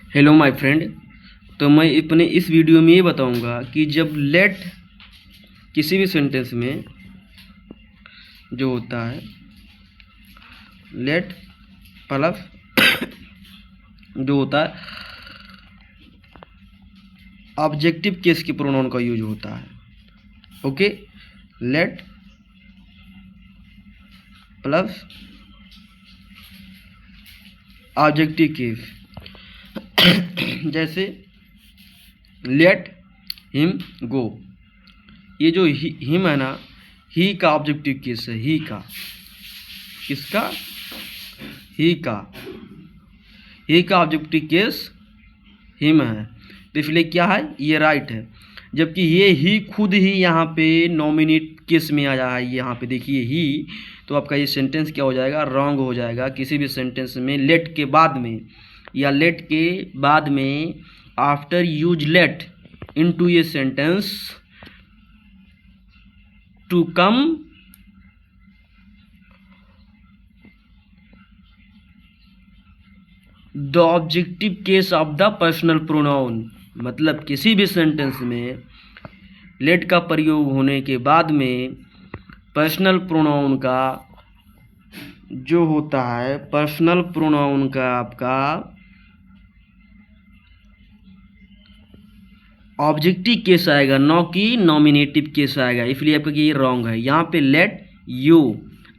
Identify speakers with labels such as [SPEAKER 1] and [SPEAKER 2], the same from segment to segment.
[SPEAKER 1] Hello my friend. तो मैं अपने इस वीडियो में ये बताऊंगा कि जब लेट किसी भी सेंटेंस में जो होता है लेट प्लस जो होता है ऑब्जेक्टिव केस के प्रोनाउन का यूज होता है। Okay, late plus objective case जैसे लेट हिम गो, ये जो हिम है ना, ही का ऑब्जेक्टिव केस है। ही का, किसका? ही का ऑब्जेक्टिव केस हिम है, तो इसलिए क्या है, ये राइट है। जबकि ये ही खुद ही यहाँ पे नॉमिनेट केस में आया है। यहाँ पे देखिए ही, तो आपका ये सेंटेंस क्या हो जाएगा, रॉन्ग हो जाएगा। किसी भी सेंटेंस में लेट के बाद में या लेट के बाद में आफ्टर यूज लेट इनटू ये sentence to come the objective case of the personal pronoun, मतलब किसी भी सेंटेंस में लेट का प्रयोग होने के बाद में पर्सनल प्रोनाउन का जो होता है, पर्सनल प्रोनाउन का आपका ऑब्जेक्टिव केस आएगा, न कि नॉमिनेटिव केस आएगा। इसलिए आपका ये रॉन्ग है। यहाँ पे लेट यू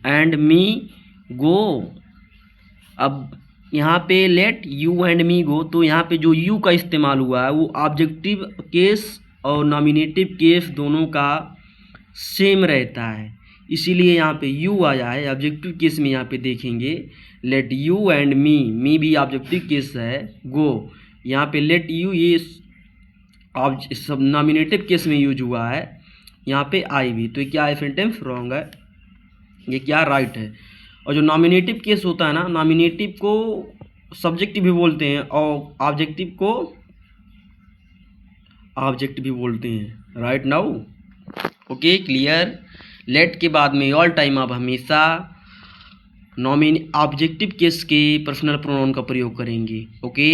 [SPEAKER 1] एंड मी गो, अब यहाँ पे लेट यू एंड मी गो, तो यहाँ पे जो यू का इस्तेमाल हुआ है वो ऑब्जेक्टिव केस और नॉमिनेटिव केस दोनों का सेम रहता है, इसीलिए यहाँ पे यू आया है। ऑब्जेक्टिव केस में यहाँ पे देखेंगे लेट यू एंड मी भी ऑब्जेक्टिव केस है। गो, यहाँ पे लेट यू ये सब नॉमिनेटिव केस में यूज हुआ है। यहाँ पे आई भी, तो क्या है, सेंटेंस रॉन्ग है, ये क्या राइट है। और जो नॉमिनेटिव केस होता है ना, नॉमिनेटिव को सब्जेक्ट भी बोलते हैं और ऑब्जेक्टिव को ऑब्जेक्ट भी बोलते हैं। Right now, okay, clear. Let के बाद में ऑल टाइम आप हमेशा ऑब्जेक्टिव केस के पर्सनल प्रोनाउन का प्रयोग करेंगे। ओके।